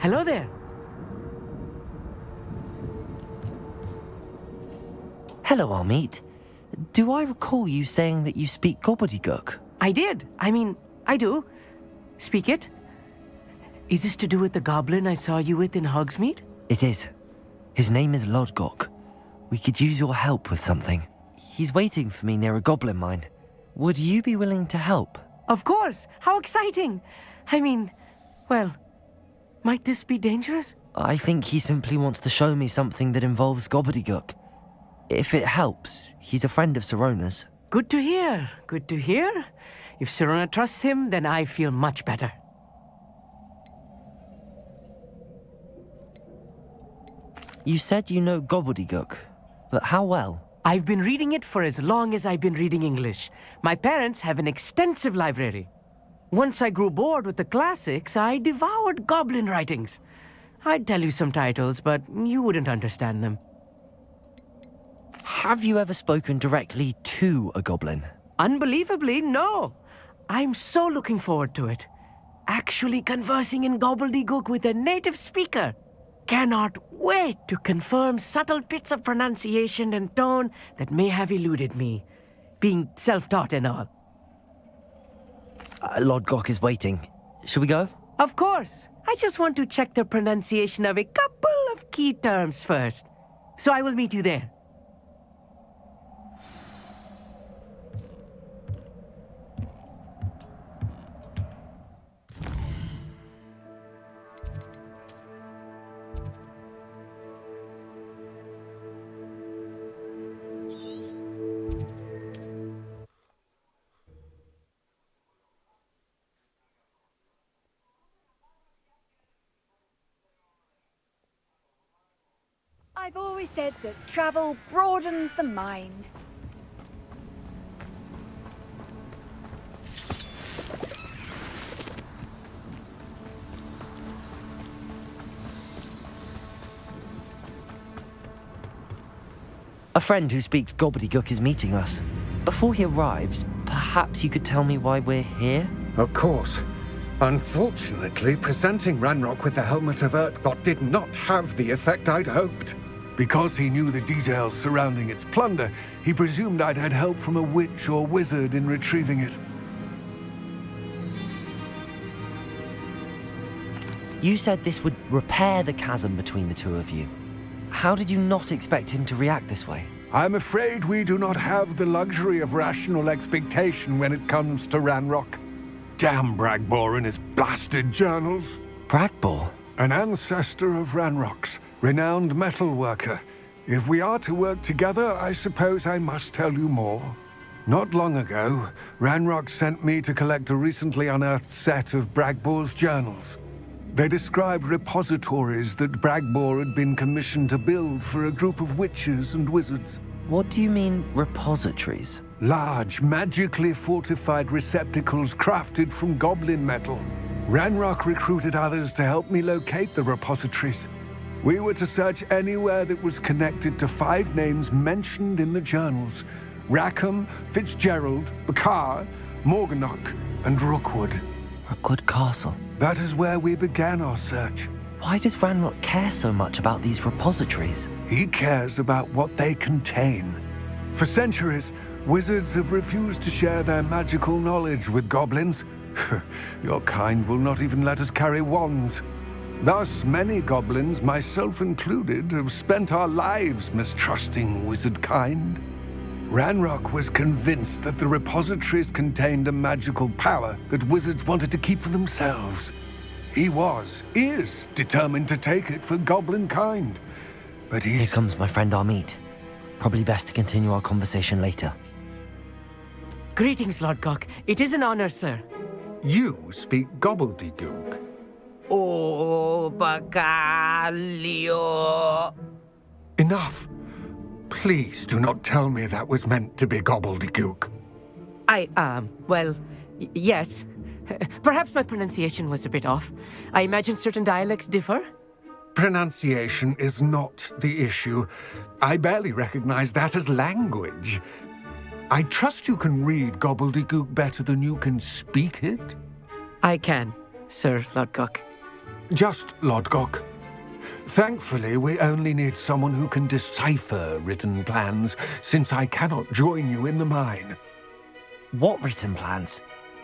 Hello there. Hello, Amit. Do I recall you saying that you speak Gobbledegook? I did. I do. Speak it. Is this to do with the goblin I saw you with in Hogsmeade? It is. His name is Lodgok. We could use your help with something. He's waiting for me near a goblin mine. Would you be willing to help? Of course. How exciting. Well, might this be dangerous? I think he simply wants to show me something that involves Gobbledegook. If it helps, he's a friend of Sirona's. Good to hear. Good to hear. If Sirona trusts him, then I feel much better. You said you know Gobbledegook, but how well? I've been reading it for as long as I've been reading English. My parents have an extensive library. Once I grew bored with the classics, I devoured goblin writings. I'd tell you some titles, but you wouldn't understand them. Have you ever spoken directly to a goblin? Unbelievably, no. I'm so looking forward to it. Actually conversing in Gobbledegook with a native speaker. Cannot wait to confirm subtle bits of pronunciation and tone that may have eluded me, being self-taught and all. Lodgok is waiting. Shall we go? Of course. I just want to check the pronunciation of a couple of key terms first. So I will meet you there. I've always said that travel broadens the mind. A friend who speaks Gobbledegook is meeting us. Before he arrives, perhaps you could tell me why we're here? Of course. Unfortunately, presenting Ranrok with the Helmet of Urtkot did not have the effect I'd hoped. Because he knew the details surrounding its plunder, he presumed I'd had help from a witch or wizard in retrieving it. You said this would repair the chasm between the two of you. How did you not expect him to react this way? I'm afraid we do not have the luxury of rational expectation when it comes to Ranrok. Damn Bragbor and his blasted journals. Bragbor? An ancestor of Ranrok's, renowned metal worker. If we are to work together, I suppose I must tell you more. Not long ago, Ranrok sent me to collect a recently unearthed set of Bragbor's journals. They described repositories that Bragbor had been commissioned to build for a group of witches and wizards. What do you mean, repositories? Large, magically fortified receptacles crafted from goblin metal. Ranrok recruited others to help me locate the repositories. We were to search anywhere that was connected to 5 names mentioned in the journals: Rackham, Fitzgerald, Bakar, Morganach, and Rookwood. Rookwood Castle. That is where we began our search. Why does Ranrok care so much about these repositories? He cares about what they contain. For centuries, wizards have refused to share their magical knowledge with goblins. Your kind will not even let us carry wands. Thus, many goblins, myself included, have spent our lives mistrusting wizard kind. Ranrok was convinced that the repositories contained a magical power that wizards wanted to keep for themselves. He is determined to take it for goblin kind. But Here comes my friend Amit. Probably best to continue our conversation later. Greetings, Lodgok. It is an honor, sir. You speak Gobbledegook. Oh, Bacalio. Enough. Please do not tell me that was meant to be Gobbledegook. Yes. Perhaps my pronunciation was a bit off. I imagine certain dialects differ. Pronunciation is not the issue. I barely recognize that as language. I trust you can read Gobbledegook better than you can speak it? I can, Sir Lodgok. Just Lodgok. Thankfully, we only need someone who can decipher written plans, since I cannot join you in the mine. What written plans?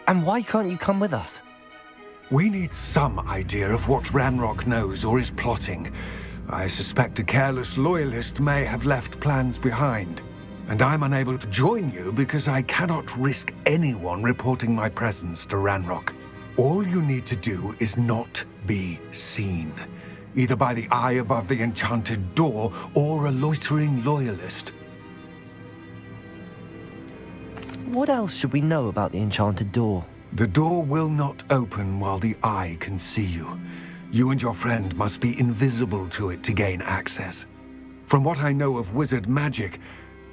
And why can't you come with us? We need some idea of what Ranrok knows or is plotting. I suspect a careless loyalist may have left plans behind. And I'm unable to join you because I cannot risk anyone reporting my presence to Ranrok. All you need to do is not be seen, either by the eye above the enchanted door or a loitering loyalist. What else should we know about the enchanted door? The door will not open while the eye can see you. You and your friend must be invisible to it to gain access. From what I know of wizard magic,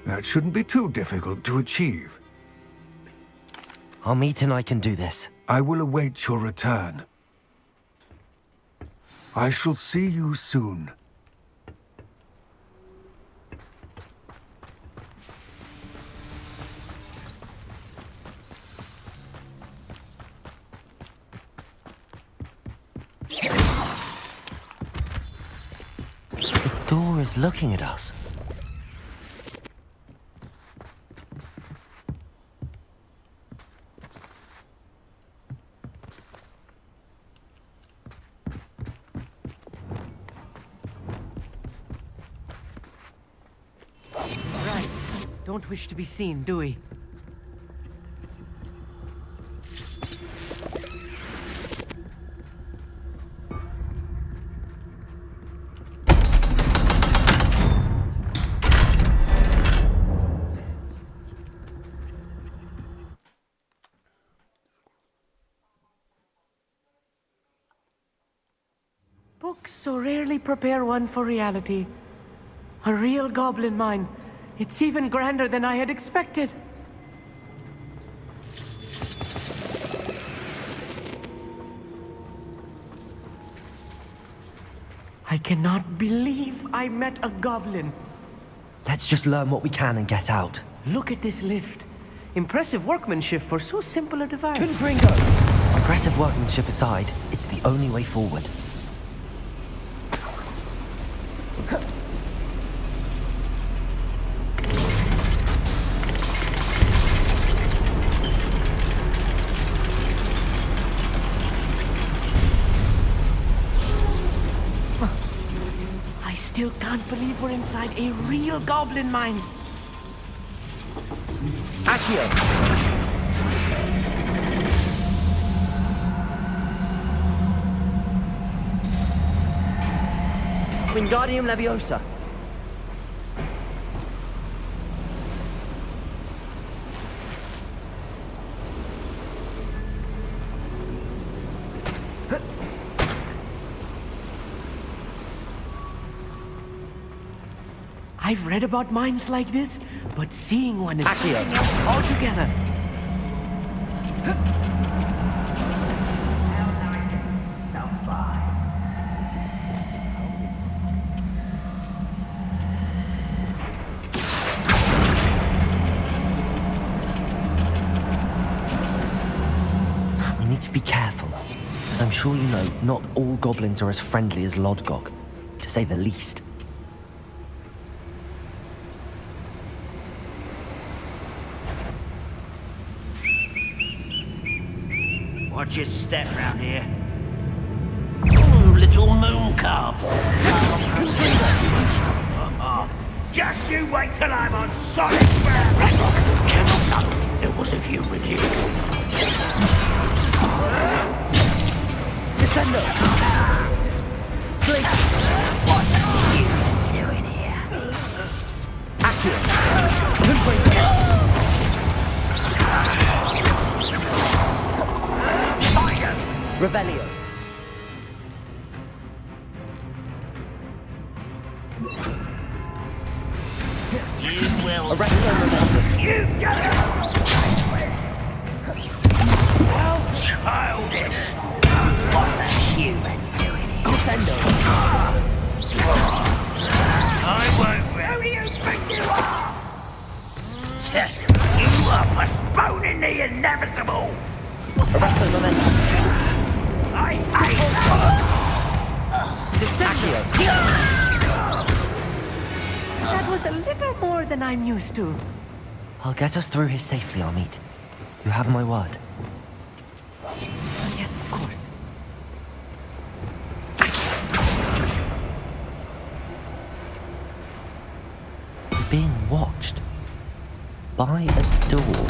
that shouldn't be too difficult to achieve. Amit and I can do this. I will await your return. I shall see you soon. The door is looking at us. Right. Don't wish to be seen, do we? Books so rarely prepare one for reality. A real goblin mine. It's even grander than I had expected. I cannot believe I met a goblin. Let's just learn what we can and get out. Look at this lift. Impressive workmanship for so simple a device. Impressive workmanship aside, it's the only way forward. I still can't believe we're inside a real goblin mine. Accio! Wingardium Leviosa. I've read about mines like this, but seeing one is Accio. something else altogether. We need to be careful, as I'm sure you know, not all goblins are as friendly as Lodgok, to say the least. Watch your step round here. Ooh, little moon calf. Just you wait till I'm on solid ground. Ranrok cannot know there was a human here. Descendo! Please! What are you doing here? Accio! Revelio! You will Arresto! You done it! How childish! What's a human doing here? Descendo! I won't. Who do you think you are? You are postponing the inevitable. Arresto Momento! I hate Deception! That was a little more than I'm used to. I'll get us through here safely, Amit. You have my word. Yes, of course. We're being watched. By a door.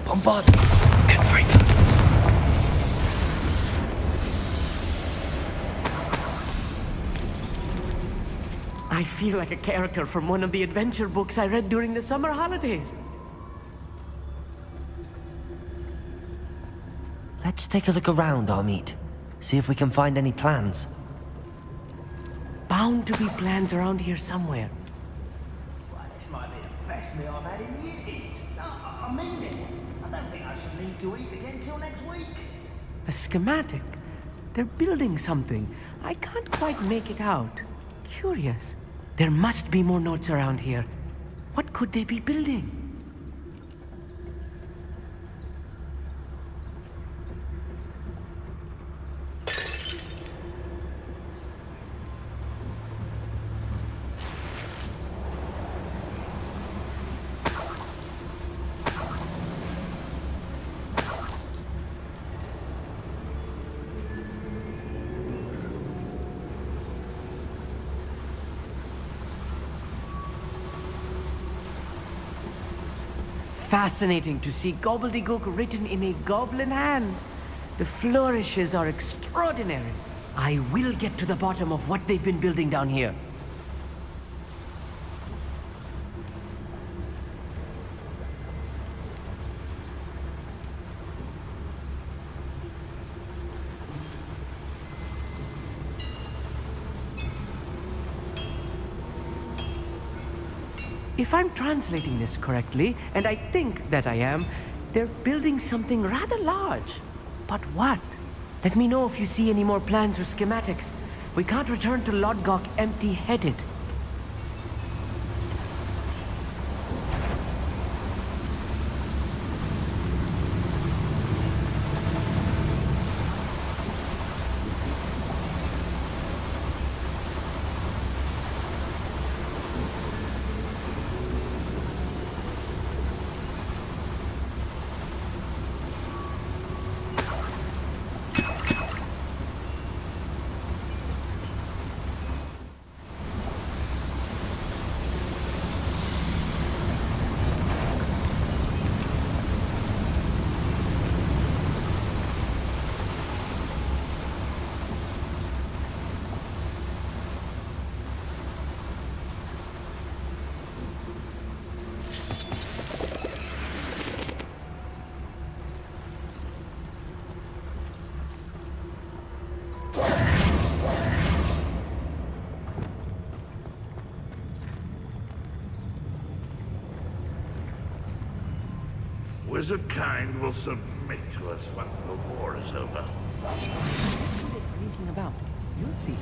Bombard! Get free! I feel like a character from one of the adventure books I read during the summer holidays. Let's take a look around, Amit. See if we can find any plans. Bound to be plans around here somewhere. Well, this might be the best meal I've had in years. No, I mean it. I don't think I should need to eat again till next week. A schematic. They're building something. I can't quite make it out. Curious. There must be more notes around here. What could they be building? Fascinating to see Gobbledegook written in a goblin hand. The flourishes are extraordinary. I will get to the bottom of what they've been building down here. If I'm translating this correctly, and I think that I am, they're building something rather large. But what? Let me know if you see any more plans or schematics. We can't return to Lodgok empty-headed. Wizard kind will submit to us once the war is over. Who's it sneaking about? You'll see.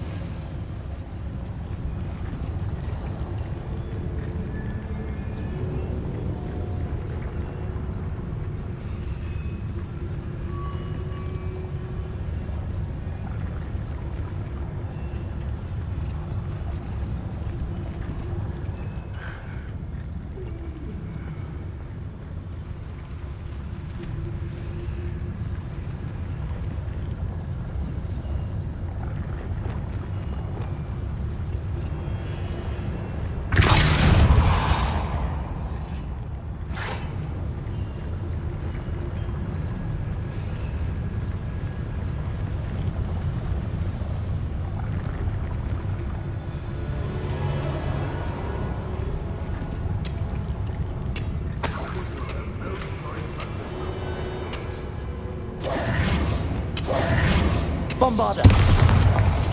Bombarder!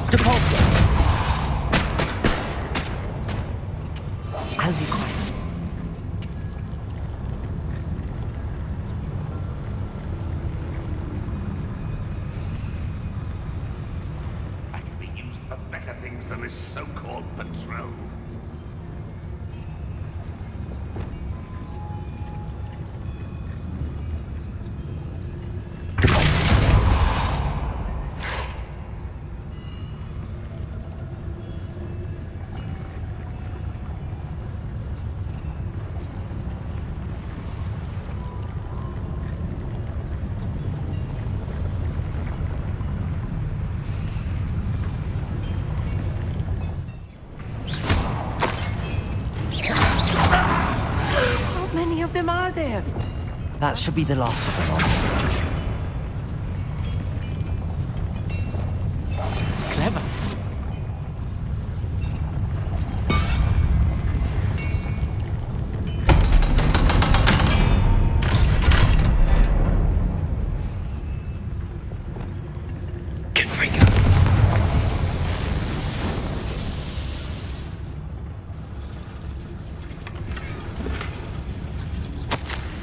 Depulsor! I'll be quiet. I can be used for better things than this so-called patrol. many of them are there? That should be the last of them, Amit. Clever.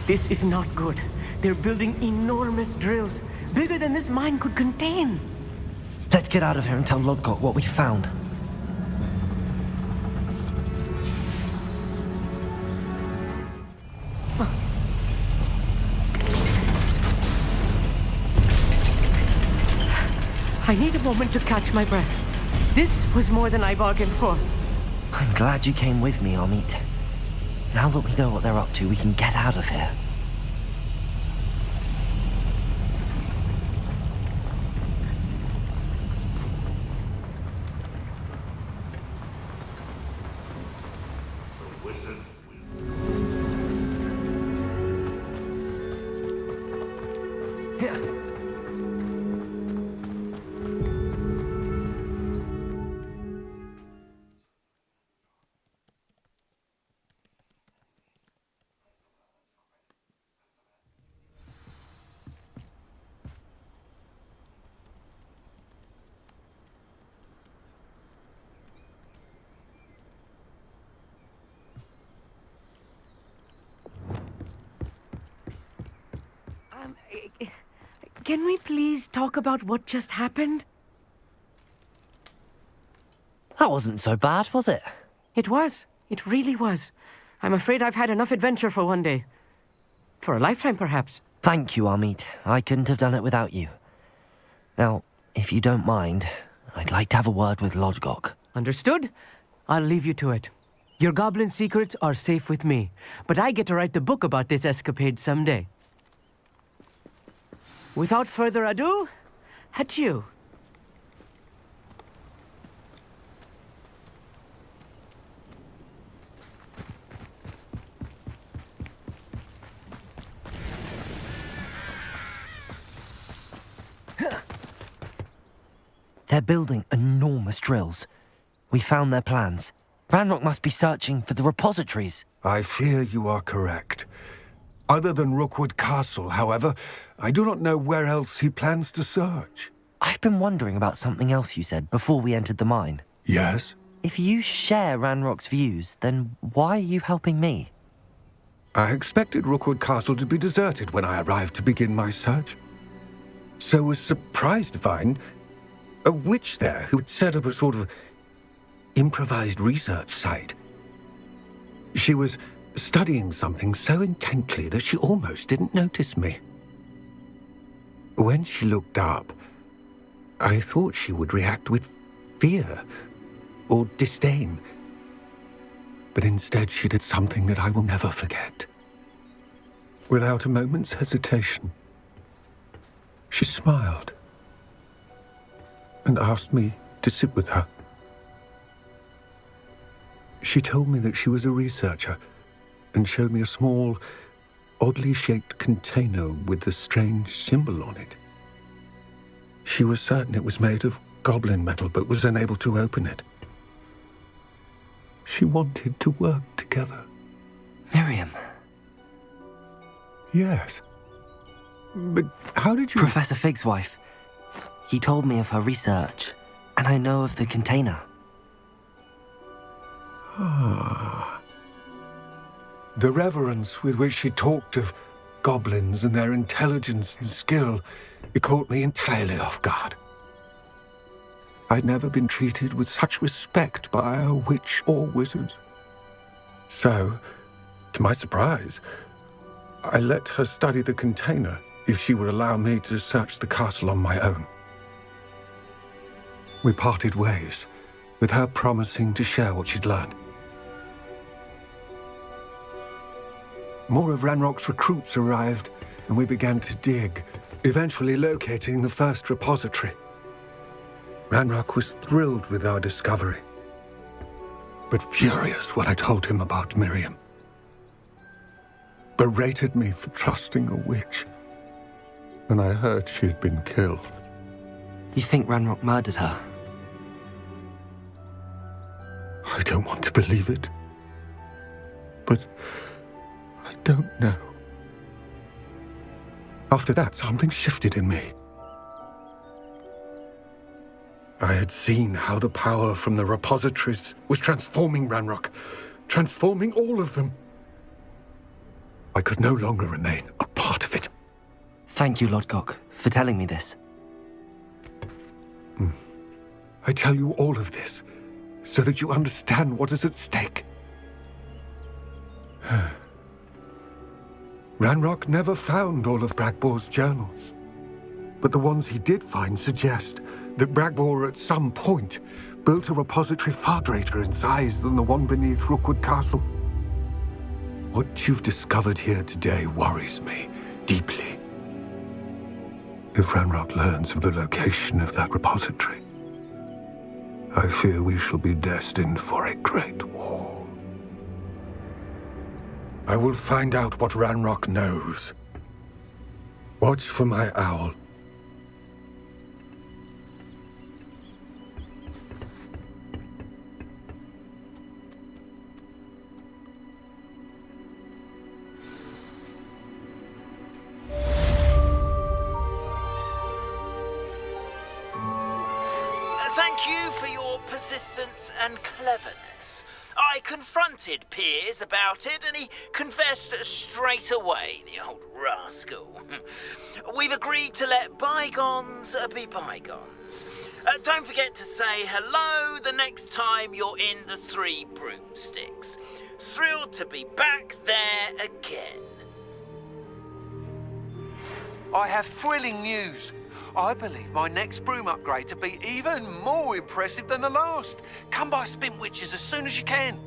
This is not good. They're building enormous drills, bigger than this mine could contain. Let's get out of here and tell Lodgok what we found. I need a moment to catch my breath. This was more than I bargained for. I'm glad you came with me, Amit. Now that we know what they're up to, we can get out of here. Can we please talk about what just happened? That wasn't so bad, was it? It was. It really was. I'm afraid I've had enough adventure for one day. For a lifetime, perhaps. Thank you, Amit. I couldn't have done it without you. Now, if you don't mind, I'd like to have a word with Lodgok. Understood? I'll leave you to it. Your goblin secrets are safe with me, but I get to write the book about this escapade someday. Without further ado, adieu. They're building enormous drills. We found their plans. Ranrok must be searching for the repositories. I fear you are correct. Other than Rookwood Castle, however, I do not know where else he plans to search. I've been wondering about something else you said before we entered the mine. Yes? If you share Ranrock's views, then why are you helping me? I expected Rookwood Castle to be deserted when I arrived to begin my search. So was surprised to find a witch there who had set up a sort of improvised research site. She was studying something so intently that she almost didn't notice me. When she looked up, I thought she would react with fear or disdain. But instead she did something that I will never forget. Without a moment's hesitation, she smiled and asked me to sit with her. She told me that she was a researcher and showed me a small, oddly shaped container with a strange symbol on it. She was certain it was made of goblin metal, but was unable to open it. She wanted to work together. Miriam. Yes. But how did you... Professor Fig's wife. He told me of her research, and I know of the container. Ah. The reverence with which she talked of goblins and their intelligence and skill, it caught me entirely off guard. I'd never been treated with such respect by a witch or wizard. So, to my surprise, I let her study the container if she would allow me to search the castle on my own. We parted ways, with her promising to share what she'd learned. More of Ranrock's recruits arrived, and we began to dig, eventually locating the first repository. Ranrok was thrilled with our discovery, but furious when I told him about Miriam. berated me for trusting a witch. And I heard she had been killed. You think Ranrok murdered her? I don't want to believe it. But I don't know. After that, something shifted in me. I had seen how the power from the repositories was transforming Ranrok, transforming all of them. I could no longer remain a part of it. Thank you, Lodgok, for telling me this. I tell you all of this so that you understand what is at stake. Ranrok never found all of Bragbor's journals, but the ones he did find suggest that Bragbor at some point built a repository far greater in size than the one beneath Rookwood Castle. What you've discovered here today worries me deeply. If Ranrok learns of the location of that repository, I fear we shall be destined for a great war. I will find out what Ranrok knows. Watch for my owl. Thank you for your persistence and cleverness. I confronted Piers about it, and he confessed straight away, the old rascal. We've agreed to let bygones be bygones. Don't forget to say hello the next time you're in the Three Broomsticks. Thrilled to be back there again. I have thrilling news. I believe my next broom upgrade to be even more impressive than the last. Come by Spin Witches as soon as you can.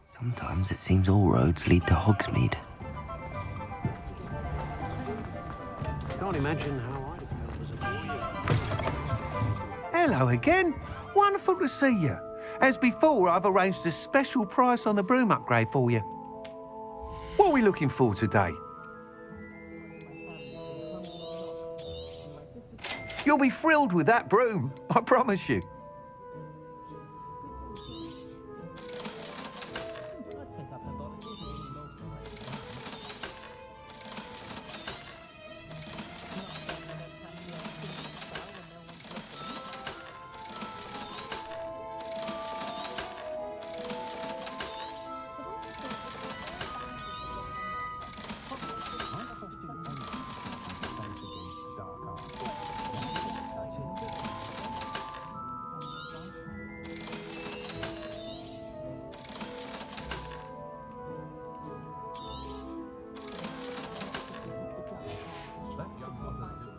Sometimes it seems all roads lead to Hogsmeade. Can't imagine how I'd have felt as a boy. Hello again. Wonderful to see you. As before, I've arranged a special price on the broom upgrade for you. What are we looking for today? You'll be thrilled with that broom, I promise you.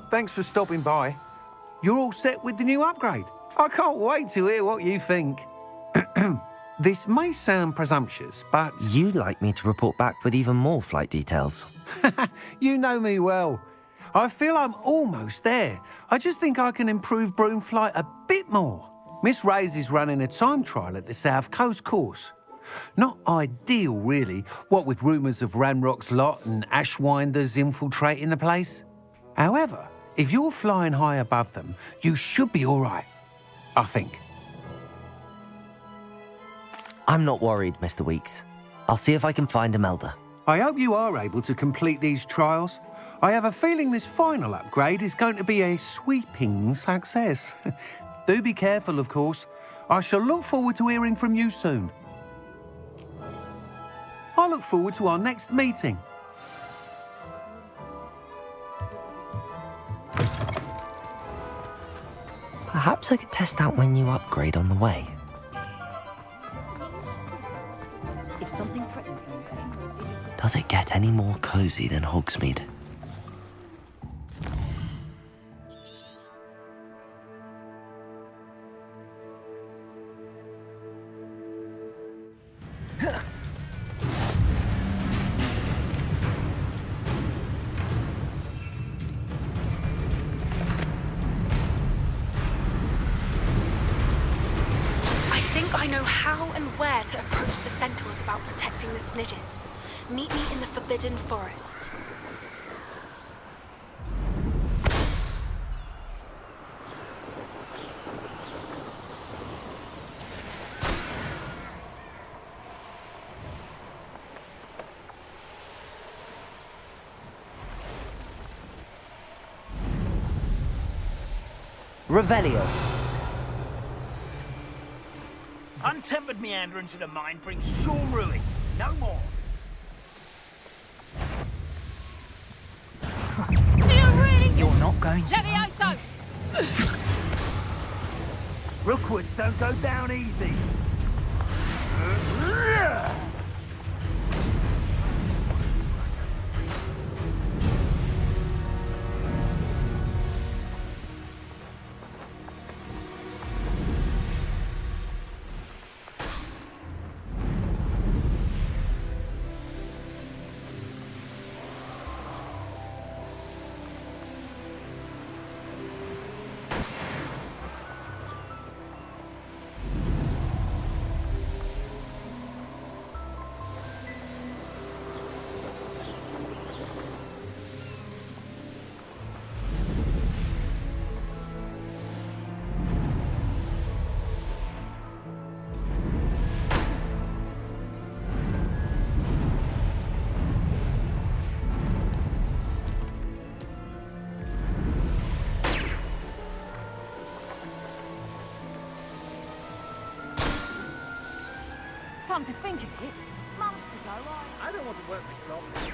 Thanks for stopping by. You're all set with the new upgrade. I can't wait to hear what you think. This may sound presumptuous, but... You'd like me to report back with even more flight details. You know me well. I feel I'm almost there. I just think I can improve broom flight a bit more. Miss Ray's is running a time trial at the South Coast course. Not ideal, really, what with rumours of Ranrock's lot and Ashwinders infiltrating the place. However, if you're flying high above them, you should be all right, I think. I'm not worried, Mr. Weeks. I'll see if I can find Imelda. I hope you are able to complete these trials. I have a feeling this final upgrade is going to be a sweeping success. Do be careful, of course. I shall look forward to hearing from you soon. I look forward to our next meeting. Perhaps I could test out my new upgrade on the way. If something threatens them, Does it get any more cozy than Hogsmeade? I think I know how and where to approach the centaurs about protecting the Snidgets. Meet me in the Forbidden Forest. Revelio. Untempered meanderings of the mind brings sure ruin. No more. Do you really? You're not going to. Levioso! Rookwoods don't go down easy. Come to think of it, months ago I don't want to work with Goblin.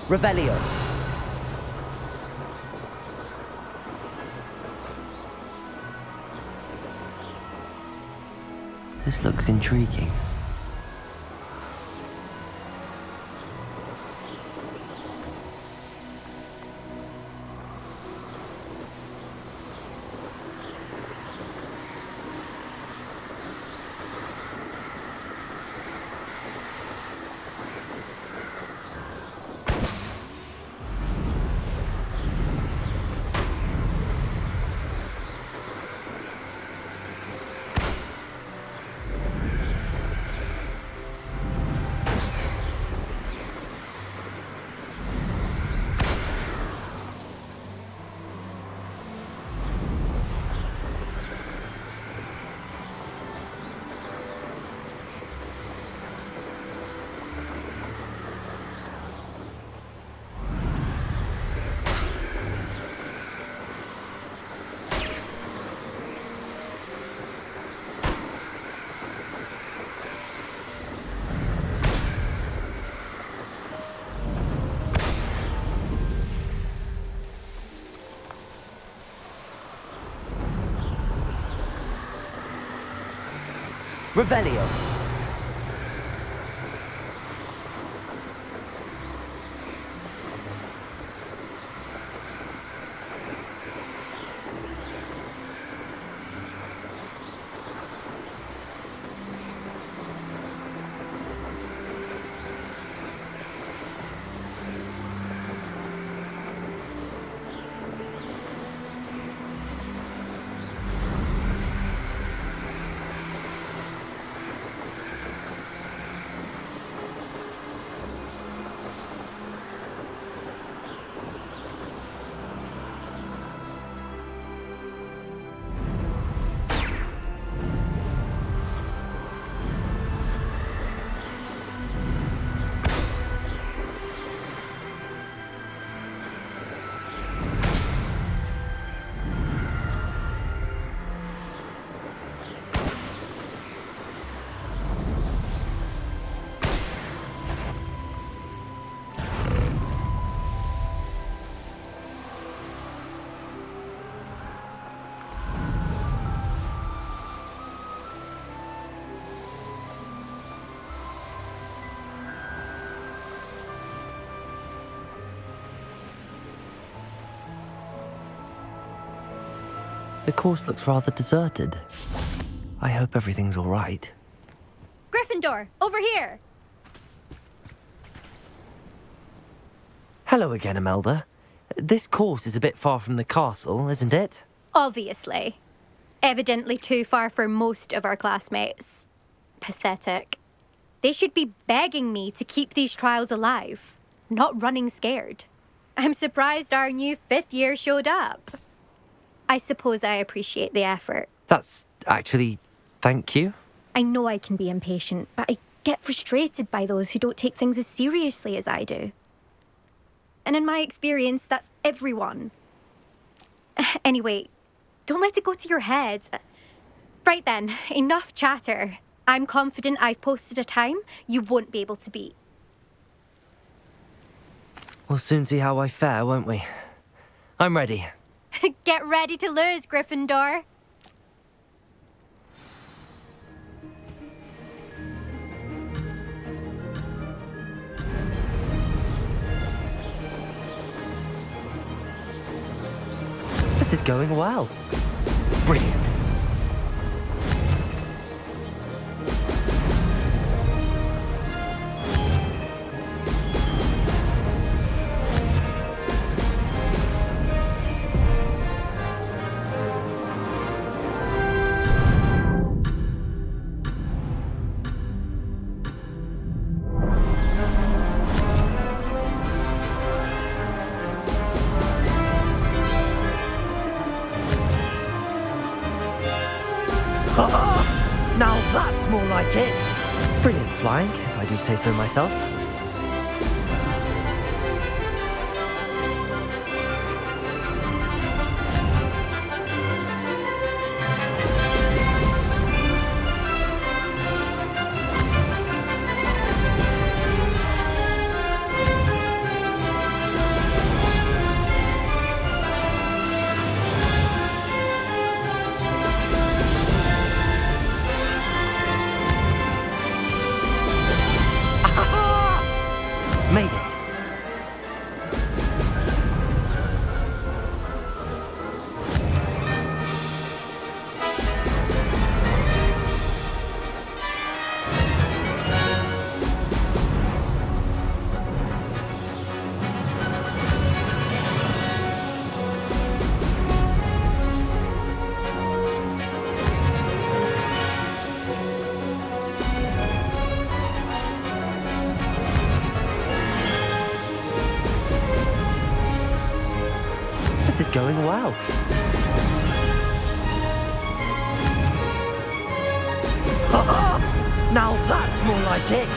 Revelio. This looks intriguing. Revelio. The course looks rather deserted. I hope everything's all right. Gryffindor, over here! Hello again, Imelda. This course is a bit far from the castle, isn't it? Obviously. Evidently too far for most of our classmates. Pathetic. They should be begging me to keep these trials alive, not running scared. I'm surprised our new 5th year showed up. I suppose I appreciate the effort. That's actually... thank you. I know I can be impatient, but I get frustrated by those who don't take things as seriously as I do. And in my experience, that's everyone. Anyway, don't let it go to your head. Right then, enough chatter. I'm confident I've posted a time you won't be able to beat. We'll soon see how I fare, won't we? I'm ready. Get ready to lose, Gryffindor. This is going well. Brilliant. Now that's more like it. Brilliant flying, if I do say so myself. Made it. This is going well. Now that's more like it.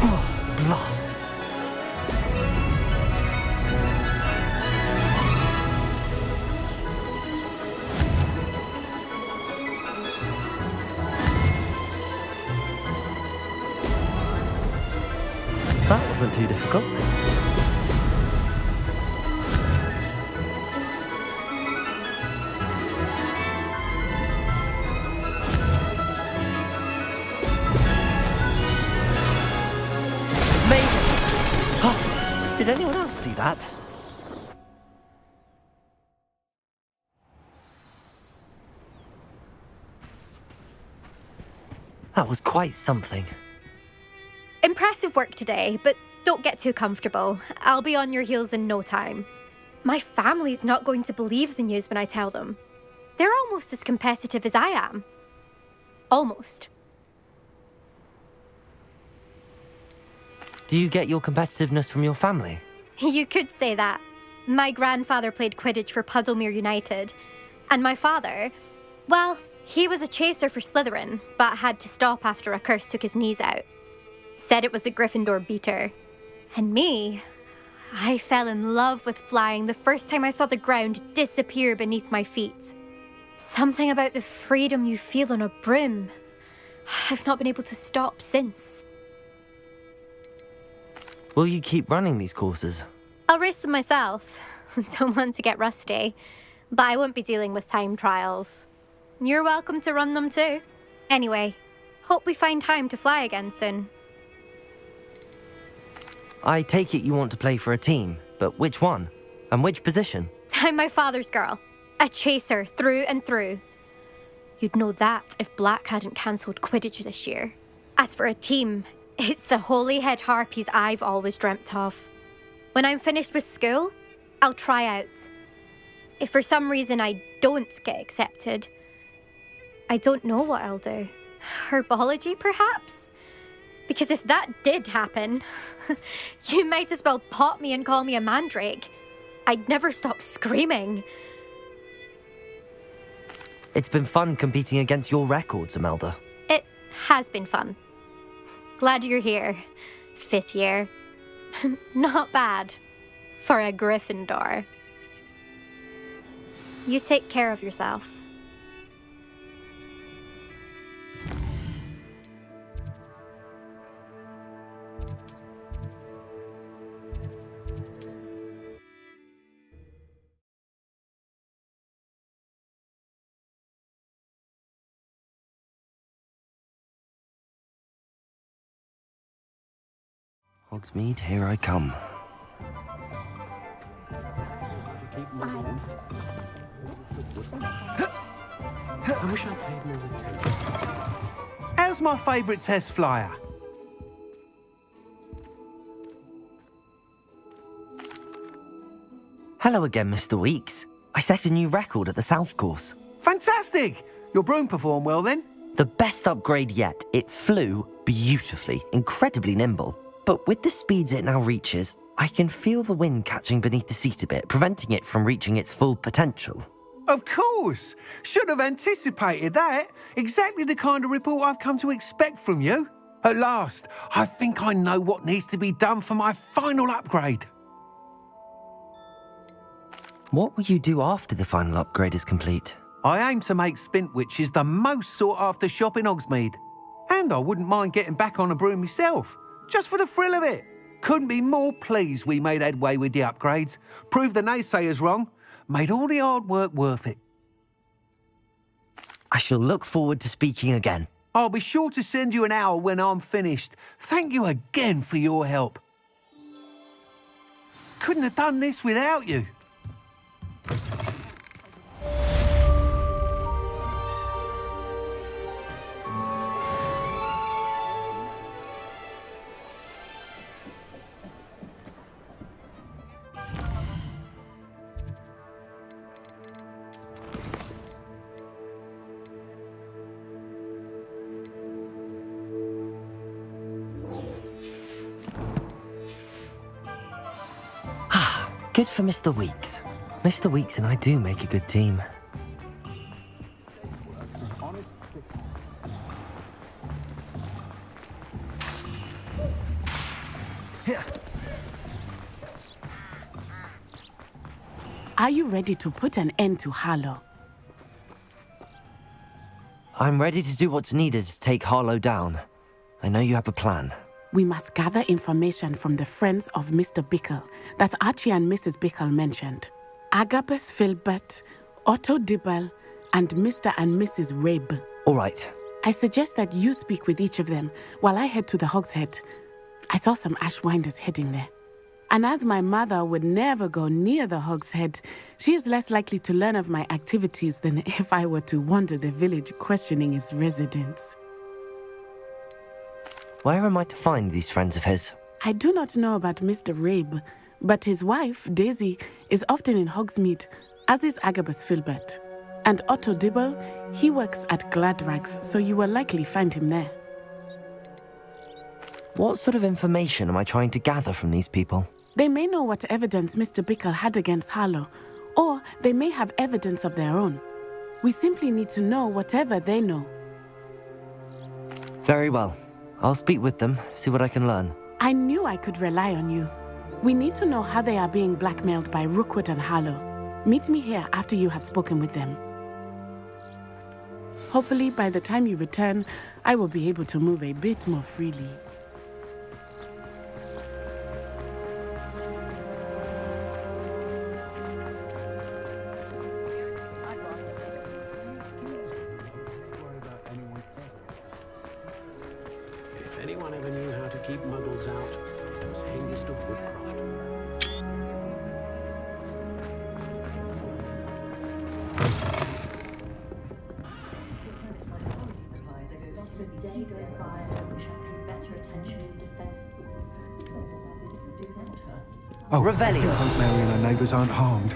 Oh, blast. That wasn't too difficult. Made it! Oh, did anyone else see that? That was quite something. Impressive work today, but don't get too comfortable. I'll be on your heels in no time. My family's not going to believe the news when I tell them. They're almost as competitive as I am. Almost. Do you get your competitiveness from your family? You could say that. My grandfather played Quidditch for Puddlemere United. And my father, well, he was a chaser for Slytherin, but had to stop after a curse took his knees out. Said it was the Gryffindor beater. And me, I fell in love with flying the first time I saw the ground disappear beneath my feet. Something about the freedom you feel on a broom. I've not been able to stop since. Will you keep running these courses? I'll race them myself. Don't want to get rusty. But I won't be dealing with time trials. You're welcome to run them too. Anyway, hope we find time to fly again soon. I take it you want to play for a team, but which one? And which position? I'm my father's girl. A chaser through and through. You'd know that if Black hadn't cancelled Quidditch this year. As for a team, it's the Holyhead Harpies I've always dreamt of. When I'm finished with school, I'll try out. If for some reason I don't get accepted, I don't know what I'll do. Herbology, perhaps? Because if that did happen, you might as well pop me and call me a mandrake. I'd never stop screaming. It's been fun competing against your records, Imelda. It has been fun. Glad you're here. 5th year. Not bad. For a Gryffindor. You take care of yourself. Hogsmeade, here I come. I wish I'd paid more attention. How's my favourite test flyer? Hello again, Mr. Weeks. I set a new record at the South Course. Fantastic! Your broom performed well then? The best upgrade yet. It flew beautifully, incredibly nimble. But with the speeds it now reaches, I can feel the wind catching beneath the seat a bit, preventing it from reaching its full potential. Of course! Should have anticipated that. Exactly the kind of report I've come to expect from you. At last, I think I know what needs to be done for my final upgrade. What will you do after the final upgrade is complete? I aim to make Spintwitches the most sought-after shop in Hogsmeade. And I wouldn't mind getting back on a broom myself, just for the thrill of it. Couldn't be more pleased we made headway with the upgrades, proved the naysayers wrong, made all the hard work worth it. I shall look forward to speaking again. I'll be sure to send you an owl when I'm finished. Thank you again for your help. Couldn't have done this without you. Good for Mr. Weeks. Mr. Weeks and I do make a good team. Are you ready to put an end to Harlow? I'm ready to do what's needed to take Harlow down. I know you have a plan. We must gather information from the friends of Mr. Bickle that Archie and Mrs. Bickle mentioned. Agabus Filbert, Otto Dibble, and Mr. and Mrs. Rabe. All right. I suggest that you speak with each of them while I head to the Hogshead. I saw some Ashwinders heading there. And as my mother would never go near the Hogshead, she is less likely to learn of my activities than if I were to wander the village questioning its residents. Where am I to find these friends of his? I do not know about Mr. Rabe, but his wife, Daisy, is often in Hogsmeade, as is Agabus Filbert. And Otto Dibble, he works at Gladrags, so you will likely find him there. What sort of information am I trying to gather from these people? They may know what evidence Mr. Bickle had against Harlow, or they may have evidence of their own. We simply need to know whatever they know. Very well. I'll speak with them, see what I can learn. I knew I could rely on you. We need to know how they are being blackmailed by Rookwood and Harlow. Meet me here after you have spoken with them. Hopefully, by the time you return, I will be able to move a bit more freely. If anyone ever knew how to keep muggles out, Most hangest of woodcraft. Not a day goes by and I wish I paid better attention in defense. Oh, Revelio. I hope Mary and her neighbours aren't harmed.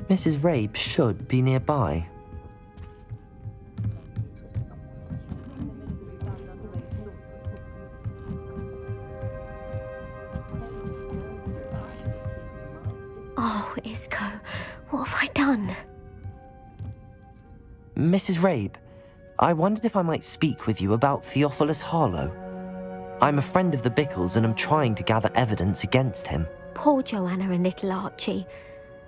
Mrs. Rabe should be nearby. Oh, Isco, what have I done? Mrs. Rabe, I wondered if I might speak with you about Theophilus Harlow. I'm a friend of the Bickles and I'm trying to gather evidence against him. Poor Joanna and little Archie.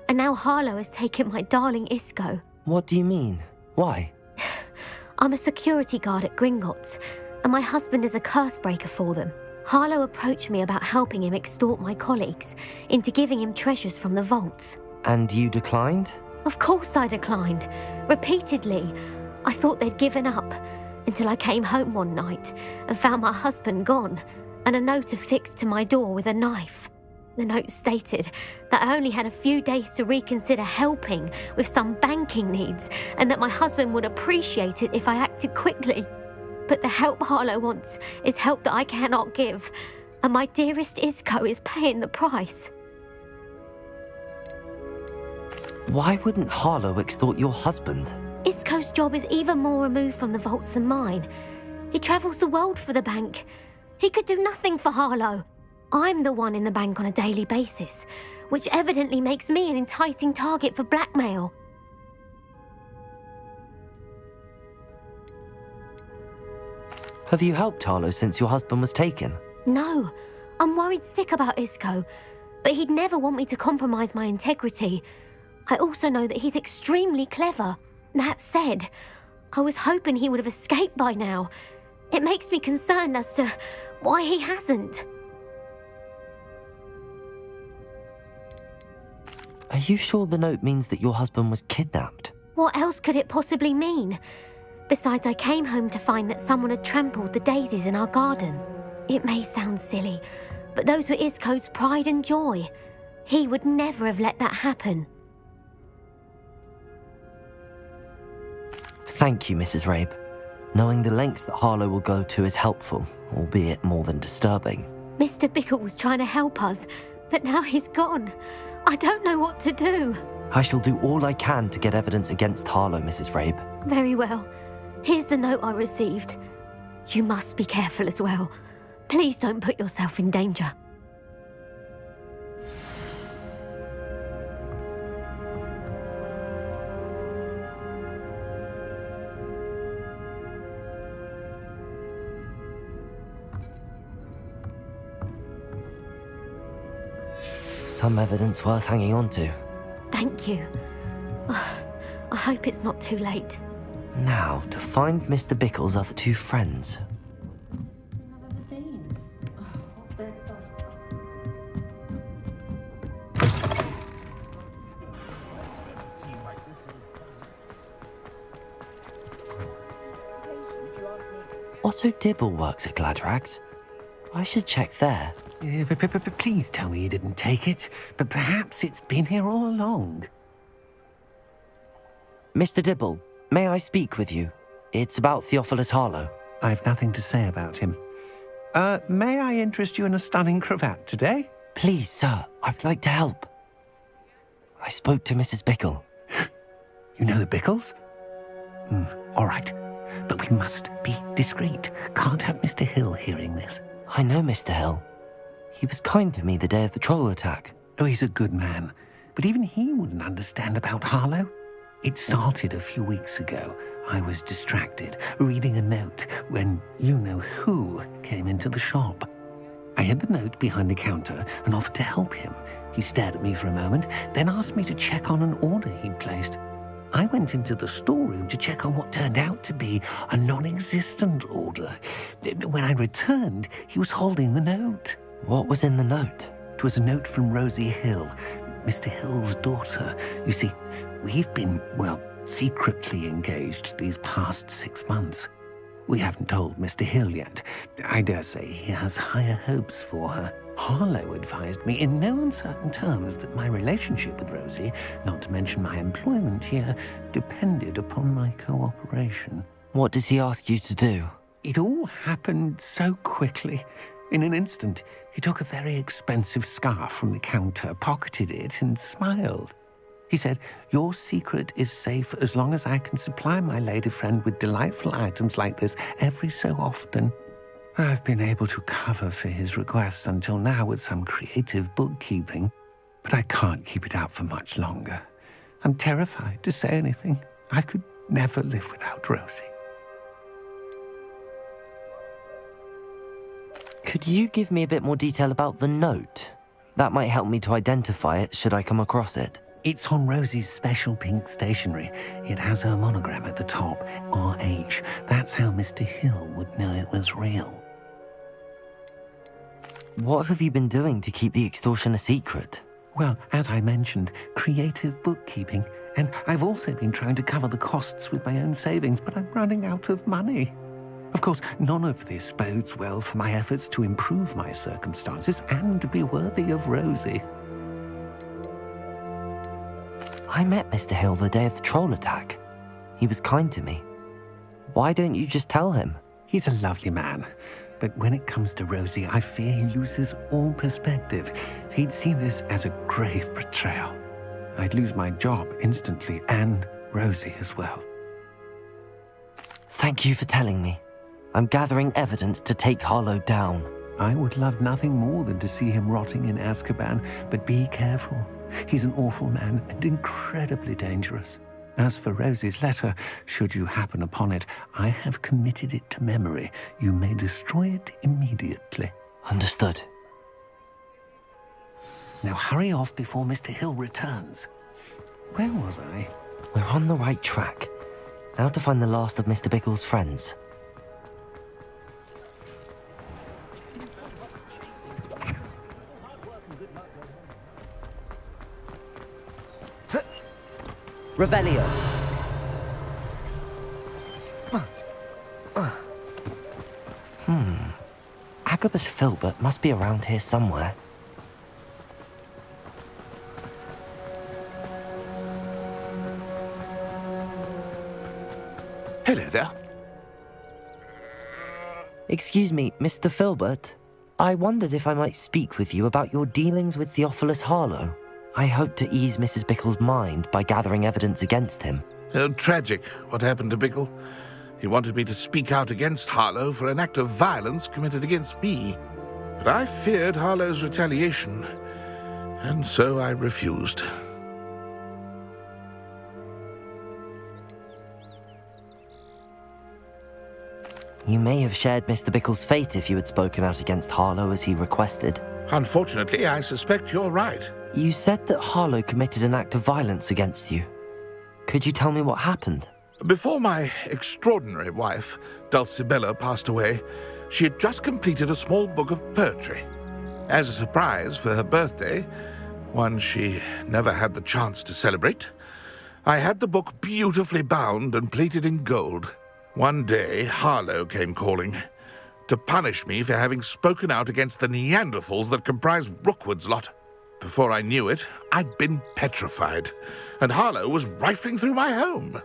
And now Harlow has taken my darling Isco. What do you mean? Why? I'm a security guard at Gringotts, and my husband is a curse breaker for them. Harlow approached me about helping him extort my colleagues into giving him treasures from the vaults. And you declined? Of course I declined. Repeatedly. I thought they'd given up, until I came home one night and found my husband gone, and a note affixed to my door with a knife. The note stated that I only had a few days to reconsider helping with some banking needs, and that my husband would appreciate it if I acted quickly. But the help Harlow wants is help that I cannot give, and my dearest Isco is paying the price. Why wouldn't Harlow extort your husband? Isco's job is even more removed from the vaults than mine. He travels the world for the bank. He could do nothing for Harlow. I'm the one in the bank on a daily basis, which evidently makes me an enticing target for blackmail. Have you helped Harlow since your husband was taken? No, I'm worried sick about Isco, but he'd never want me to compromise my integrity. I also know that he's extremely clever. That said, I was hoping he would have escaped by now. It makes me concerned as to why he hasn't. Are you sure the note means that your husband was kidnapped? What else could it possibly mean? Besides, I came home to find that someone had trampled the daisies in our garden. It may sound silly, but those were Isco's pride and joy. He would never have let that happen. Thank you, Mrs. Rabe. Knowing the lengths that Harlow will go to is helpful, albeit more than disturbing. Mr. Bickle was trying to help us, but now he's gone. I don't know what to do. I shall do all I can to get evidence against Harlow, Mrs. Rabe. Very well. Here's the note I received. You must be careful as well. Please don't put yourself in danger. Some evidence worth hanging on to. Thank you. I hope it's not too late. Now, to find Mr. Bickle's other two friends. Otto Dibble works at Gladrags. I should check there. Please tell me you didn't take it. But perhaps it's been here all along. Mr. Dibble, may I speak with you? It's about Theophilus Harlow. I've nothing to say about him. May I interest you in a stunning cravat today? Please, sir, I'd like to help. I spoke to Mrs. Bickle. You know the Bickles? All right. But we must be discreet. Can't have Mr. Hill hearing this. I know Mr. Hill. He was kind to me the day of the troll attack. Oh, he's a good man. But even he wouldn't understand about Harlow. It started a few weeks ago. I was distracted, reading a note, when you-know-who came into the shop. I hid the note behind the counter and offered to help him. He stared at me for a moment, then asked me to check on an order he'd placed. I went into the storeroom to check on what turned out to be a non-existent order. When I returned, he was holding the note. What was in the note? It was a note from Rosie Hill, Mr. Hill's daughter. You see, we've been, well, secretly engaged these past 6 months. We haven't told Mr. Hill yet. I dare say he has higher hopes for her. Harlow advised me in no uncertain terms that my relationship with Rosie, not to mention my employment here, depended upon my cooperation. What did he ask you to do? It all happened so quickly. In an instant, he took a very expensive scarf from the counter, pocketed it, and smiled. He said, "Your secret is safe as long as I can supply my lady friend with delightful items like this every so often." I've been able to cover for his requests until now with some creative bookkeeping, but I can't keep it up for much longer. I'm terrified to say anything. I could never live without Rosie. Could you give me a bit more detail about the note? That might help me to identify it should I come across it. It's on Rosie's special pink stationery. It has her monogram at the top, RH. That's how Mr. Hill would know it was real. What have you been doing to keep the extortion a secret? Well, as I mentioned, creative bookkeeping. And I've also been trying to cover the costs with my own savings, but I'm running out of money. Of course, none of this bodes well for my efforts to improve my circumstances and to be worthy of Rosie. I met Mr. Hill the day of the troll attack. He was kind to me. Why don't you just tell him? He's a lovely man. But when it comes to Rosie, I fear he loses all perspective. He'd see this as a grave betrayal. I'd lose my job instantly, and Rosie as well. Thank you for telling me. I'm gathering evidence to take Harlow down. I would love nothing more than to see him rotting in Azkaban, but be careful. He's an awful man and incredibly dangerous. As for Rosie's letter, should you happen upon it, I have committed it to memory. You may destroy it immediately. Understood. Now hurry off before Mr. Hill returns. Where was I? We're on the right track. Now to find the last of Mr. Bickle's friends. Revelio. Agabus Filbert must be around here somewhere. Hello there. Excuse me, Mr. Filbert. I wondered if I might speak with you about your dealings with Theophilus Harlow. I hope to ease Mrs. Bickle's mind by gathering evidence against him. Oh, tragic what happened to Bickle. He wanted me to speak out against Harlow for an act of violence committed against me. But I feared Harlow's retaliation, and so I refused. You may have shared Mr. Bickle's fate if you had spoken out against Harlow as he requested. Unfortunately, I suspect you're right. You said that Harlow committed an act of violence against you. Could you tell me what happened? Before my extraordinary wife, Dulcibella, passed away, she had just completed a small book of poetry. As a surprise for her birthday, one she never had the chance to celebrate, I had the book beautifully bound and plated in gold. One day, Harlow came calling to punish me for having spoken out against the Neanderthals that comprise Rookwood's lot. Before I knew it, I'd been petrified, and Harlow was rifling through my home.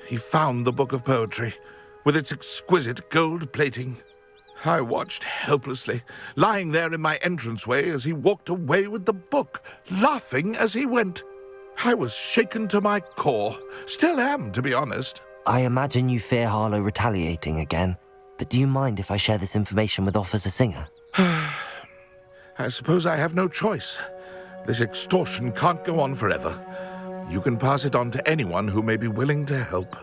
He found the book of poetry, with its exquisite gold plating. I watched helplessly, lying there in my entranceway as he walked away with the book, laughing as he went. I was shaken to my core, still am, to be honest. I imagine you fear Harlow retaliating again, but do you mind if I share this information with Officer Singer? I suppose I have no choice. This extortion can't go on forever. You can pass it on to anyone who may be willing to help.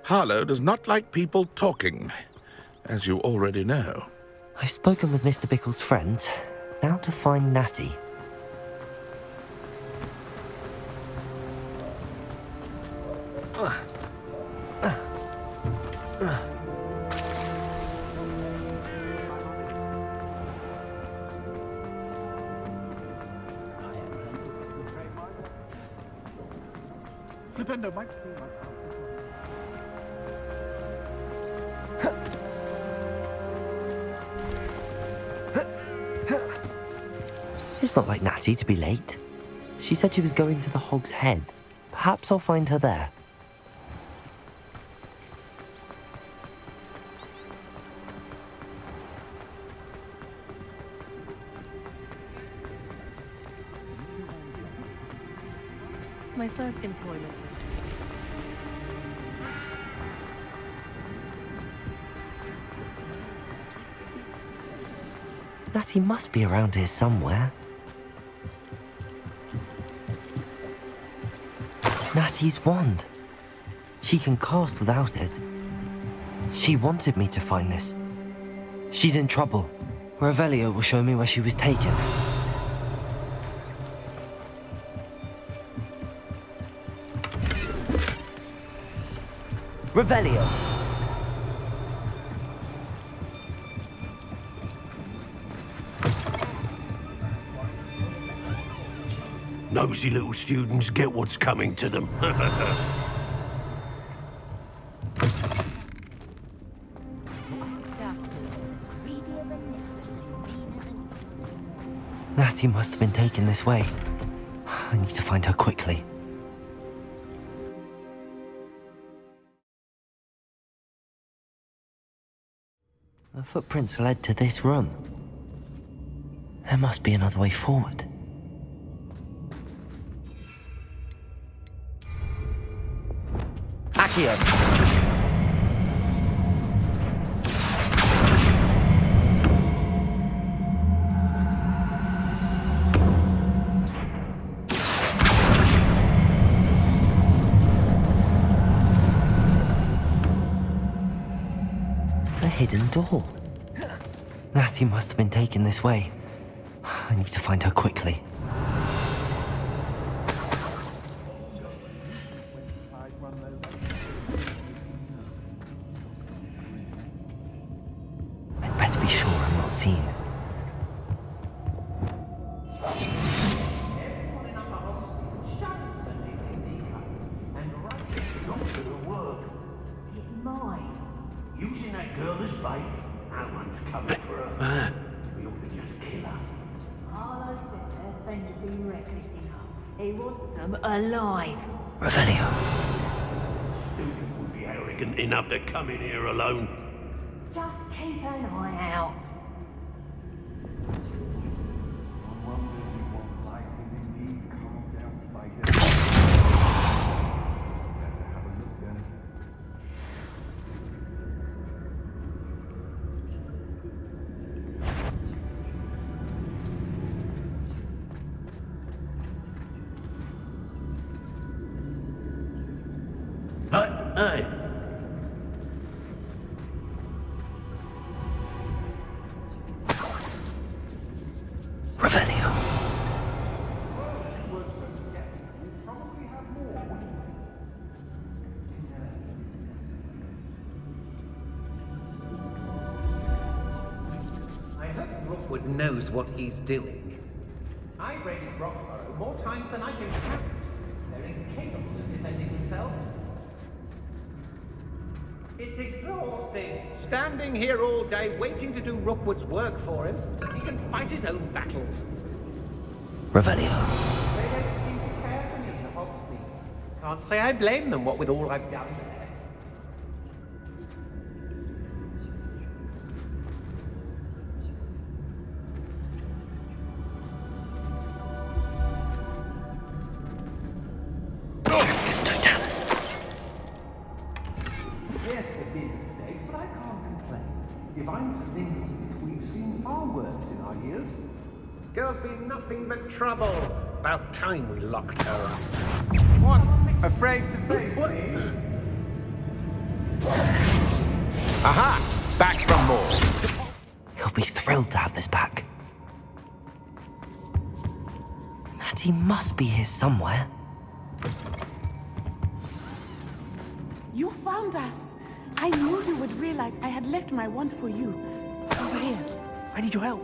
Harlow does not like people talking, as you already know. I've spoken with Mr. Bickle's friends. Now to find Natty. Flipendo, Mike. It's not like Natty to be late. She said she was going to the Hog's Head. Perhaps I'll find her there. My first employment. Natty must be around here somewhere. Natty's wand. She can cast without it. She wanted me to find this. She's in trouble. Revelio will show me where she was taken. Revelio! Nosy little students get what's coming to them. Natty must have been taken this way. I need to find her quickly. The footprints led to this room. There must be another way forward. Accio! A hidden door. Natty must have been taken this way. I need to find her quickly. I'd better be sure I'm not seen. Using that girl as bait, no one's coming for her. We ought to just kill her. Harlow said her friend had been reckless enough. He wants them alive. Revelio. Stupid would be arrogant enough to come in here alone. Just keep an eye out. Hey. Revelio. I hope Rookwood knows what he's doing. I've raided Rockborough more times than I can count. They're incapable of defending themselves. It's exhausting. Standing here all day waiting to do Rookwood's work for him. He can fight his own battles. Revelio. They don't seem to care for me in the Hogsmeade. Can't say I blame them, what with all I've done there. Yes, there've been mistakes, but I can't complain. If I'm to think of it, we've seen far worse in our years. Girl's been nothing but trouble. About time we locked her up. What? Afraid to face me? Aha! Back from more. He'll be thrilled to have this back. Natty must be here somewhere. You found us. I knew you would realize I had left my wand for you. Over here. I need your help.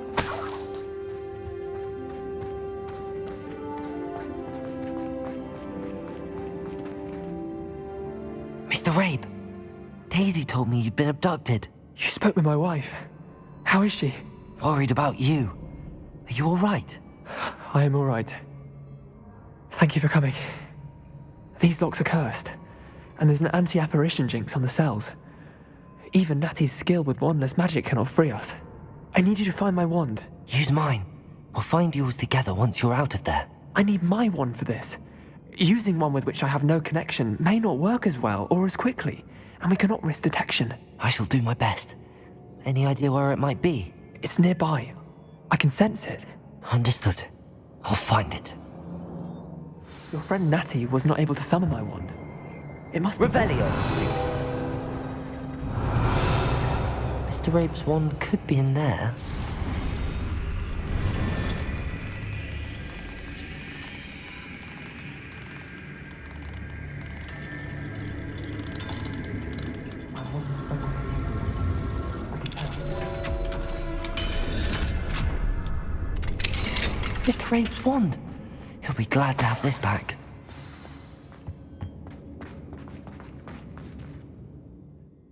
Mr. Rabe, Daisy told me you'd been abducted. You spoke with my wife. How is she? Worried about you. Are you all right? I am all right. Thank you for coming. These locks are cursed, and there's an anti-apparition jinx on the cells. Even Natty's skill with wandless magic cannot free us. I need you to find my wand. Use mine. We'll find yours together once you're out of there. I need my wand for this. Using one with which I have no connection may not work as well or as quickly, and we cannot risk detection. I shall do my best. Any idea where it might be? It's nearby. I can sense it. Understood. I'll find it. Your friend Natty was not able to summon my wand. It must be Revelio. Mr. Rabe's wand could be in there. Mr. Rabe's wand. He'll be glad to have this back.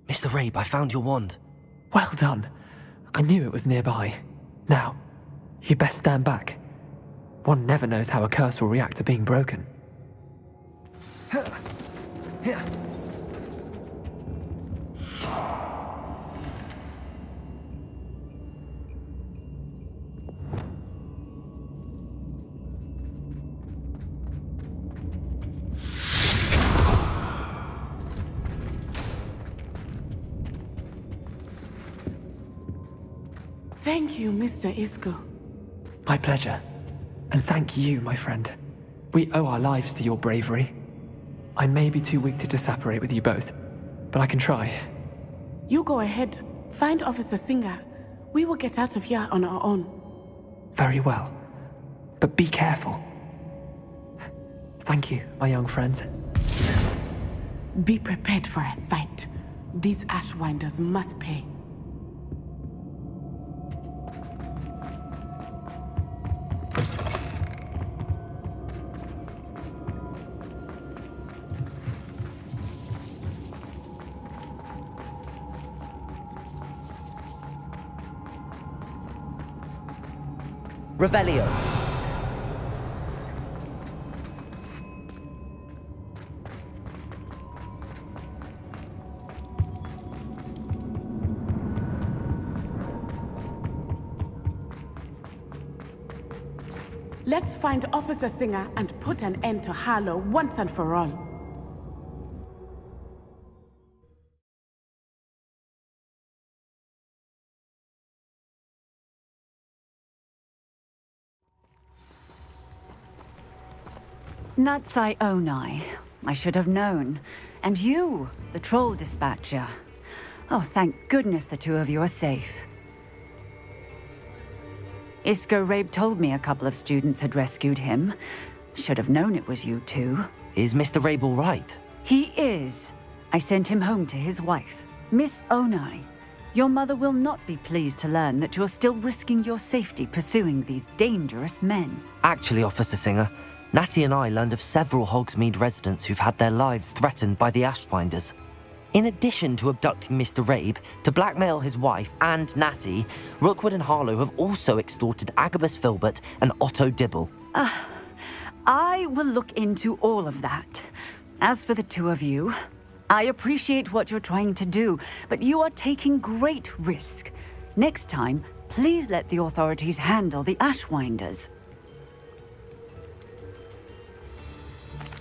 Mr. Rabe, I found your wand. Well done. I knew it was nearby. Now, you best stand back. One never knows how a curse will react to being broken. Thank you, Mr. Isco. My pleasure. And thank you, my friend. We owe our lives to your bravery. I may be too weak to disapparate with you both, but I can try. You go ahead. Find Officer Singer. We will get out of here on our own. Very well. But be careful. Thank you, my young friends. Be prepared for a fight. These Ashwinders must pay. Revelio. Let's find Officer Singer and put an end to Harlow once and for all. Natsai Onai. I should have known. And you, the troll dispatcher. Oh, thank goodness the two of you are safe. Isco Rabe told me a couple of students had rescued him. Should have known it was you two. Is Mr. Rabe all right? He is. I sent him home to his wife. Miss Onai, your mother will not be pleased to learn that you're still risking your safety pursuing these dangerous men. Actually, Officer Singer, Natty and I learned of several Hogsmeade residents who've had their lives threatened by the Ashwinders. In addition to abducting Mr. Rabe, to blackmail his wife and Natty, Rookwood and Harlow have also extorted Agabus Filbert and Otto Dibble. I will look into all of that. As for the two of you, I appreciate what you're trying to do, but you are taking great risk. Next time, please let the authorities handle the Ashwinders.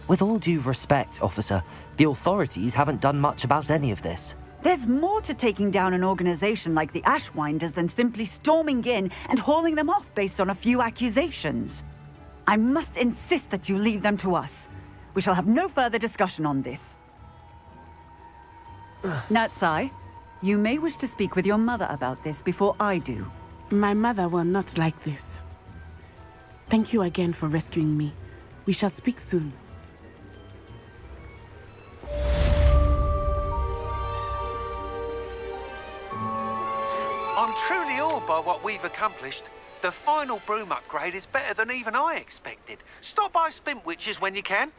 With all due respect, officer, the authorities haven't done much about any of this. There's more to taking down an organization like the Ashwinders than simply storming in and hauling them off based on a few accusations. I must insist that you leave them to us. We shall have no further discussion on this. Natsai, you may wish to speak with your mother about this before I do. My mother will not like this. Thank you again for rescuing me. We shall speak soon. I'm truly awed by what we've accomplished. The final broom upgrade is better than even I expected. Stop by Spintwitches when you can.